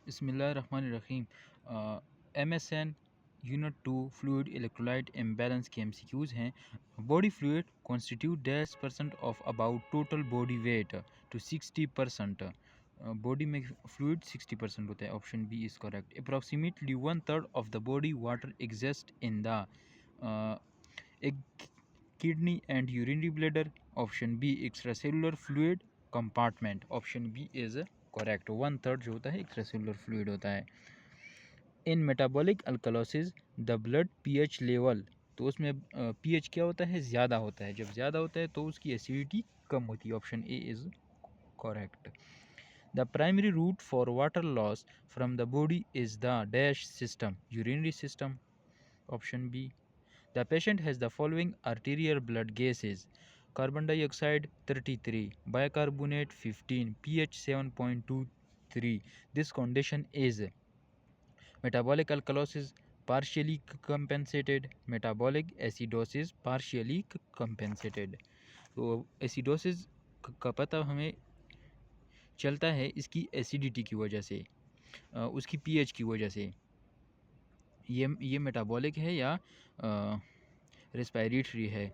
बिस्मिल्लाहिर्रहमानिर्रहीम। MSN unit 2 fluid electrolyte imbalance के MCQs हैं। Body fluid constitute dash percent of about total body weight to 60%। Body में fluid 60% होता है। Option B is correct. Approximately 1/3 of the body water exist in the kidney and urinary bladder. Option B extracellular fluid compartment. Option B is correct. 1/3 जो होता है extracellular fluid होता है। In metabolic alkalosis the blood pH level, तो उसमें pH क्या होता है, ज़्यादा होता है। जब ज़्यादा होता है तो उसकी एसिडिटी कम होती है। Option A is correct. The primary route for water loss from the body is the dash system, urinary system. Option B. The patient has the following arterial blood gases: carbon dioxide 33, bicarbonate 15, pH 7.23. This condition is metabolic alkalosis partially compensated, metabolic acidosis partially compensated. तो acidosis का पता हमें चलता है इसकी acidity की वजह से, उसकी पीएच की वजह से। ये मेटाबॉलिक है या रेस्पिरेटरी है,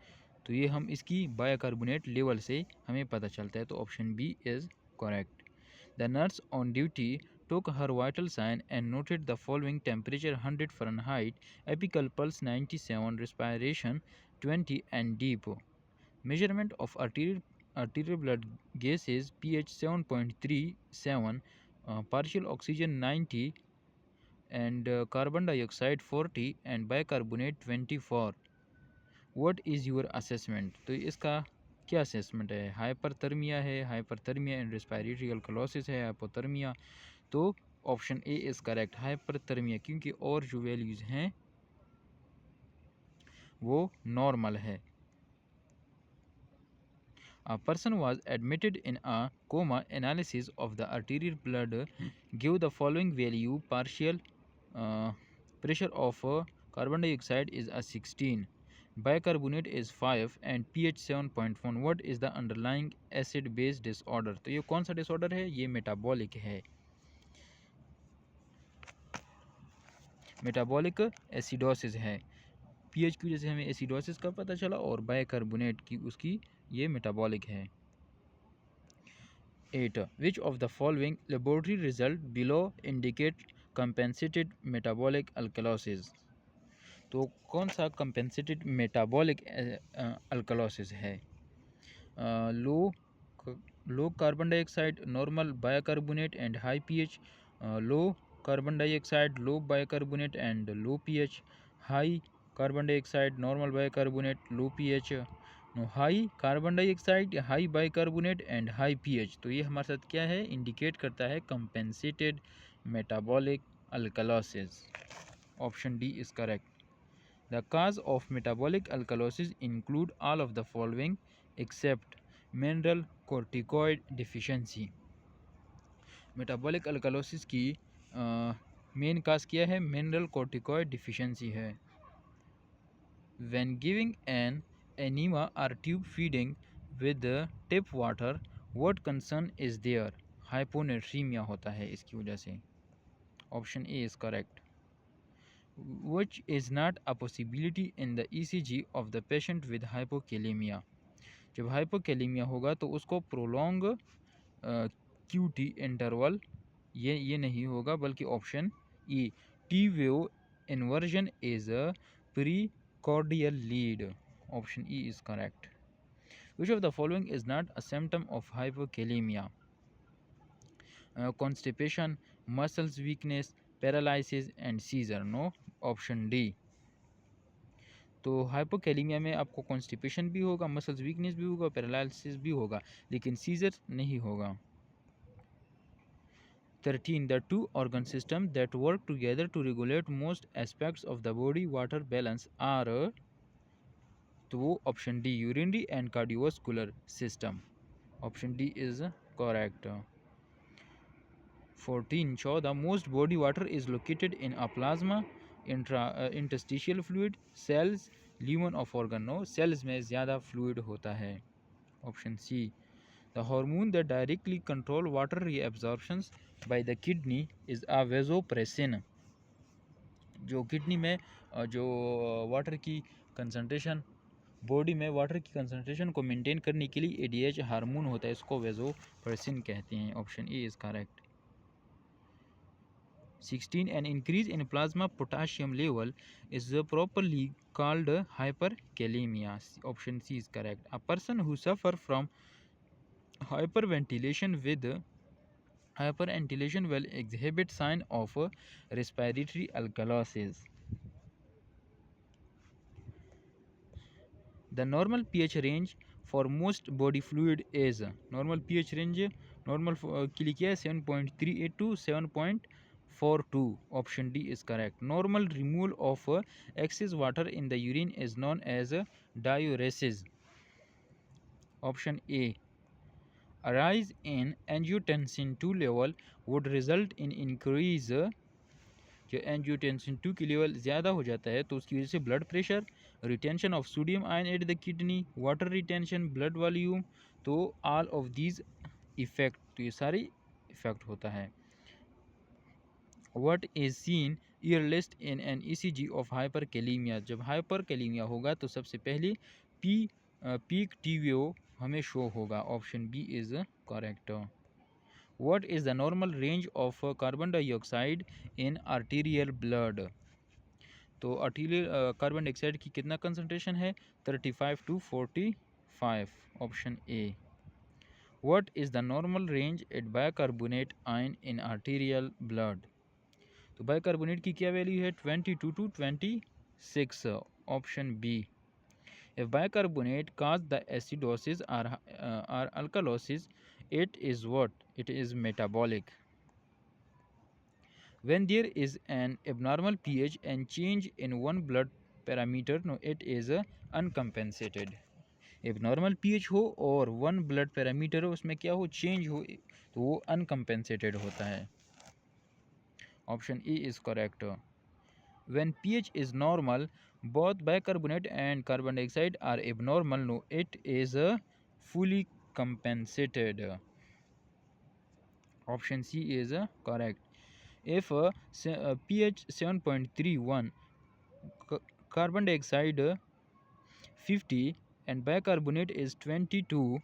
तो ये हम इसकी बाइकार्बोनेट लेवल से हमें पता चलता है। तो option B is correct. The nurse on duty took her vital sign and noted the following: temperature 100 Fahrenheit, apical pulse 97, respiration 20 and deep. Measurement of arterial blood gases: pH 7.37, partial oxygen 90 and carbon dioxide 40 and bicarbonate 24. What is your assessment? तो इसका क्या assessment है? Hyperthermia है, hyperthermia and respiratory alkalosis है, hypothermia. तो option A is correct, hyperthermia, क्योंकि और जो वैल्यूज़ हैं वो नॉर्मल है। A person was admitted in a coma. Analysis of the arterial blood give the following value: partial pressure of carbon dioxide is a 16, bicarbonate is 5 and pH 7.1. What is the underlying acid base disorder? तो ये कौन सा disorder है? ये metabolic है, metabolic acidosis है। PH की वजह से हमें एसिडोसिस का पता चला और बाइकार्बोनेट की उसकी ये मेटाबॉलिक है। 8. Which of the following laboratory result below indicate compensated metabolic alkalosis? तो कौन सा compensated metabolic alkalosis है? Low carbon dioxide, normal bicarbonate and high pH, low carbon dioxide, low bicarbonate and low pH, high carbon dioxide, normal bicarbonate, low pH, high carbon dioxide, high bicarbonate and high pH. तो ये हमारे साथ क्या है, indicate करता है compensated metabolic alkalosis. Option D is correct. The cause of metabolic alkalosis include all of the following except mineralocorticoid deficiency. Metabolic alkalosis की main काज क्या है? मिनरल कोर्टिकॉइड डिफिशिएंसी है। When giving an enema or tube feeding with tip water, what concern is there? Hyponatraemia होता है इसकी वजह से। Option A is correct. Which is not a possibility in the ECG of the patient with hypokalemia. जब hypokalaemia होगा तो उसको prolong QT interval ये नहीं होगा, बल्कि option E T wave inversion is pre cordial lead. Option E is correct. Which of the following is not a symptom of hypokalemia? Constipation, muscles weakness, paralysis and seizure. No. Option D. तो hypokalemia में आपको constipation भी होगा, muscles weakness भी होगा, paralysis भी होगा, लेकिन सीजर नहीं होगा। 13. The two organ systems that work together to regulate most aspects of the body water balance are, तो वो option D urinary and cardiovascular system. Option D is correct. 14. Most body water is located in a plasma, interstitial fluid, cells, lumen of organ. No, cells में ज़्यादा fluid होता है। Option C. The hormone that directly control water reabsorptions by the kidney is a vasopressin. जो kidney में जो water की concentration, body में water की कंसंट्रेशन को मेंटेन करने के लिए एडीएच हार्मोन होता है, इसको वेजोप्रेसिन कहते हैं. Option A is correct. 16. An increase in plasma potassium level is properly called hyperkalemia. Option C is correct. A person who suffer from hyperventilation will exhibit sign of respiratory alkalosis. The normal pH range for most body fluid is normal pH range normal के लिए क्या है 7.38 to 7.42. Option D is correct. Normal removal of excess water in the urine is known as diuresis. Option A. A rise in angiotensin 2 level would result in increase. जो angiotensin 2 की level ज़्यादा हो जाता है तो उसकी वजह से blood pressure, retention of sodium ion at the kidney, water retention, blood volume, तो ऑल ऑफ दीज इफेक्ट, तो ये सारे इफेक्ट होता है. What is seen earliest in an ECG of hyperkalemia. जब हाइपरकैलेमिया होगा तो सबसे पहले पीक टीवीओ हमें शो होगा. Option B is correct. What is the normal range of carbon dioxide in arterial blood? तो आर्टीरियल कार्बन डाइऑक्साइड की कितना कंसंट्रेशन है 35 to 45. Option A. What is the normal range at bicarbonate ion in arterial blood? तो bicarbonate की क्या value है 22 to 26. Option B. If bicarbonate cause the acidosis or alkalosis, it is what? It is metabolic. When there is an abnormal pH and change in one blood parameter, no, it is uncompensated. Abnormal pH हो और one blood parameter हो, उसमें क्या हो, change हो, तो वो uncompensated होता है. Option E is correct. When pH is normal, both bicarbonate and carbon dioxide are abnormal, no, it is fully compensated. Option C is correct. If pH 7.31, carbon dioxide 50 and bicarbonate is 22,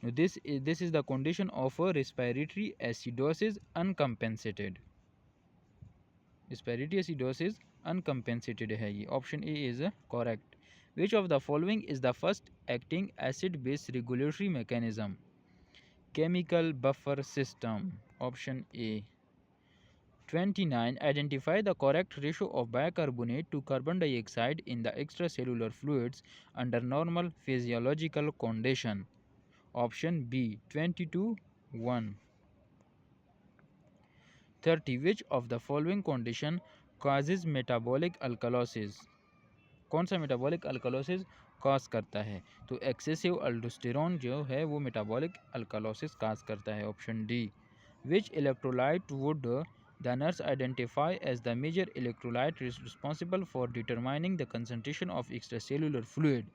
this is the condition of respiratory acidosis uncompensated. Respiratory acidosis uncompensated है ये. Option A is correct. Which of the following is the first acting acid base regulatory mechanism? Chemical buffer system. Option A. 29. Identify the correct ratio of bicarbonate to carbon dioxide in the extracellular fluids under normal physiological condition. Option B. 20:1. 30. Which of the following condition causes metabolic alkalosis? कौन सा metabolic alkalosis cause करता है? तो excessive aldosterone जो है वो metabolic alkalosis cause करता है. Option D. Which electrolyte would the nurse identify as the major electrolyte responsible for determining the concentration of extracellular fluid?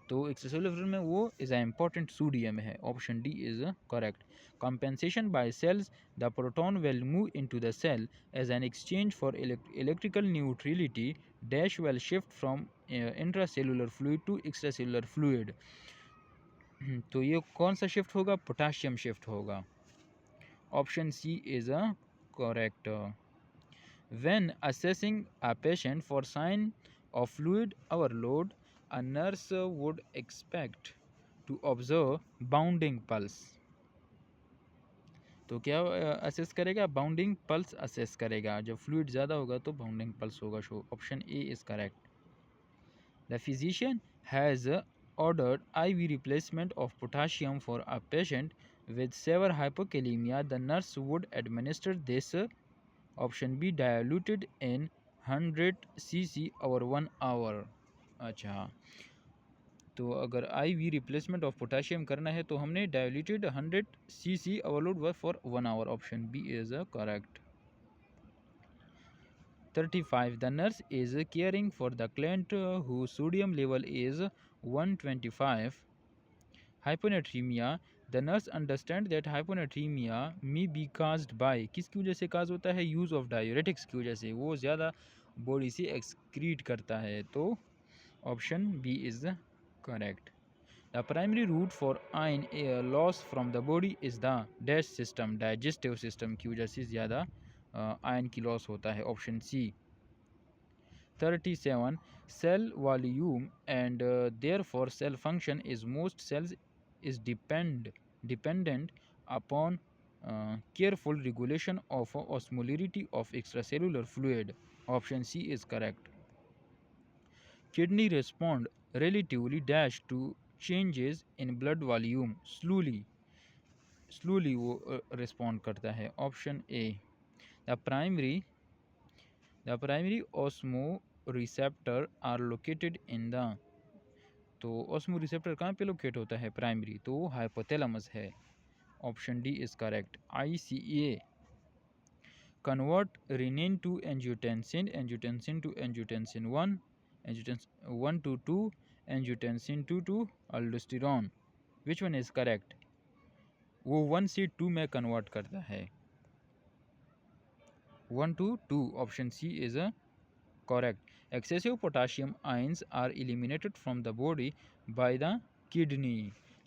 तो extracellular fluid में वो is an important sodium है. Option D is correct. Compensation by cells, the proton will move into the cell as an exchange for electrical neutrality dash will shift from intracellular fluid to extracellular fluid. तो ये कौन सा shift होगा? Potassium shift होगा. Option C is correct. When assessing a patient for sign of fluid overload, a nurse would expect to observe bounding pulse. तो क्या assess करेगा? Bounding pulse assess करेगा. जब फ्लूइड ज़्यादा होगा तो बाउंडिंग पल्स होगा show. Option A is correct. The physician has ordered IV replacement of potassium for a patient with severe hypokalemia. The nurse would administer this. Option B. Diluted in 100 cc over 1 hour. अच्छा, तो अगर IV replacement of potassium करना है तो हमने diluted 100 cc overload for 1 hour. Option B is correct. 35. The nurse is caring for the client whose sodium level is 125. Hyponatremia. The nurse understand that hyponatraemia may be caused by, किसकी वजह से काज होता है? Use of diuretics की वजह से, वो ज़्यादा बॉडी से एक्सक्रीट करता है। तो option B is correct. The primary route for ion loss from the body is the dash system, digestive system की वजह से ज़्यादा आयन की लॉस होता है। Option C. 37 cell volume and therefore cell function is most cells is dependent upon careful regulation of osmolarity of extracellular fluid. Option C is correct. Kidney respond relatively dash to changes in blood volume, slowly वो respond करता है। Option A. The primary osmoreceptor are located in the, तो osmo receptor कहाँ पे locate होता है? Primary, तो वो हाइपोथैलेमस है। Option D is correct. ICA convert renin to angiotensin, angiotensin to angiotensin 1, angiotensin 1 to 2, angiotensin 2 to aldosterone. Which one is correct? वो 1 से 2 में कन्वर्ट करता है। 1 to 2, option C is correct. Excessive potassium ions are eliminated from the body by the kidney.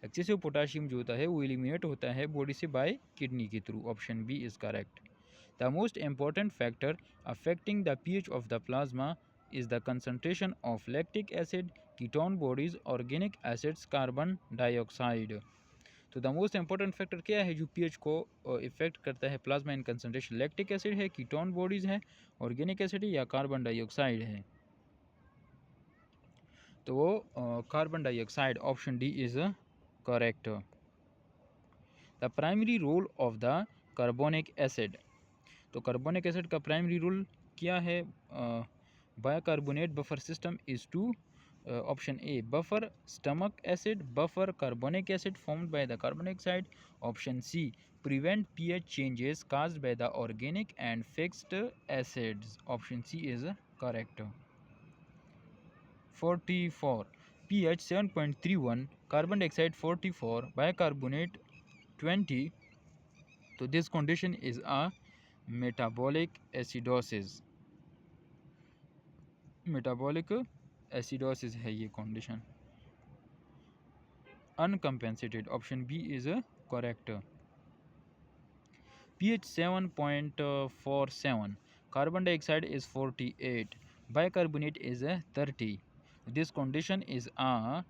Excessive potassium जो होता है वो eliminate होता है बॉडी से by kidney के थ्रू। Option B is correct. The most important factor affecting the pH of the plasma is the concentration of lactic acid, ketone bodies, organic acids, carbon dioxide. तो द मोस्ट इंपॉर्टेंट फैक्टर क्या है जो pH को effect करता है plasma in concentration? Lactic acid है, ketone bodies है, organic acid है, या कार्बन डाइऑक्साइड है? तो वो carbon dioxide. Option D is correct. The primary role of the carbonic acid, तो कार्बोनिक एसिड का प्राइमरी रोल क्या है? Bicarbonate buffer system is to, option A buffer stomach acid, buffer carbonic acid formed by the carbonic side. Option C prevent pH changes caused by the organic and fixed acids. Option C is correct. 44 pH 7.31, carbon dioxide 44, bicarbonate 20. So this condition is a metabolic acidosis. Metabolic acidosis है ये condition. Uncompensated, option B is correct. pH 7.47, carbon dioxide is 48, bicarbonate is 30. This condition is a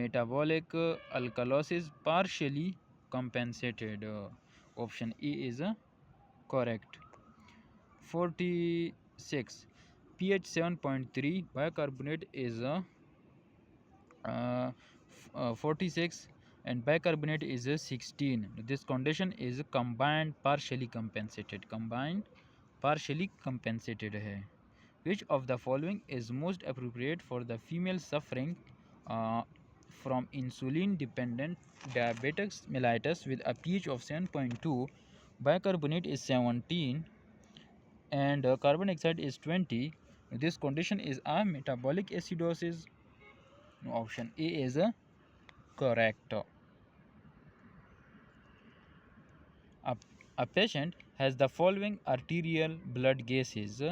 metabolic alkalosis partially compensated. Option A is correct. 46 pH 7.3, bicarbonate is 46 and bicarbonate is 16. This condition is combined partially compensated. Combined partially compensated है। Which of the following is most appropriate for the female suffering from insulin dependent diabetes mellitus with a pH of 7.2, bicarbonate is 17 and carbon dioxide is 20? This condition is a metabolic acidosis. Option A is correct. A patient has the following arterial blood gases: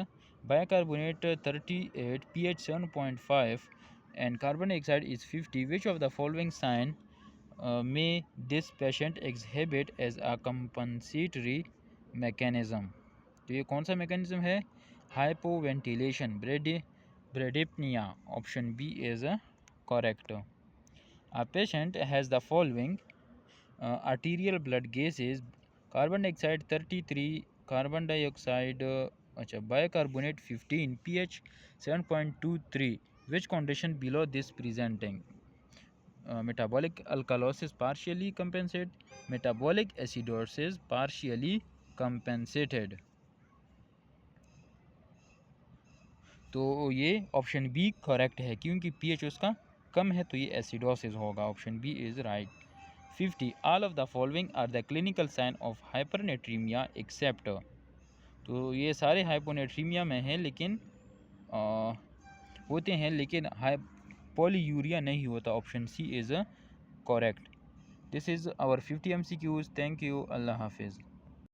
bicarbonate 38, pH 7.5 and carbon dioxide is 50. Which of the following sign may this patient exhibit as a compensatory mechanism? तो ये कौन सा mechanism है? Hypoventilation, bradypnea. Option B is correct. A patient has the following arterial blood gases: carbon dioxide 33, carbon dioxide अच्छा bicarbonate 15, pH 7.23. Which condition below this presenting? Metabolic alkalosis partially compensate, metabolic acidosis partially compensated. तो ये option B correct है क्योंकि pH उसका कम है, तो ये acidosis होगा। Option B is right. 50 all of the following are the clinical sign of hypernatremia except, तो ये सारे हाइपोनेट्रीमिया में हैं लेकिन होते हैं लेकिन पॉलीयूरिया नहीं होता। Option C is correct. This is our 50 MCQs. Thank you. अल्लाह हाफिज़.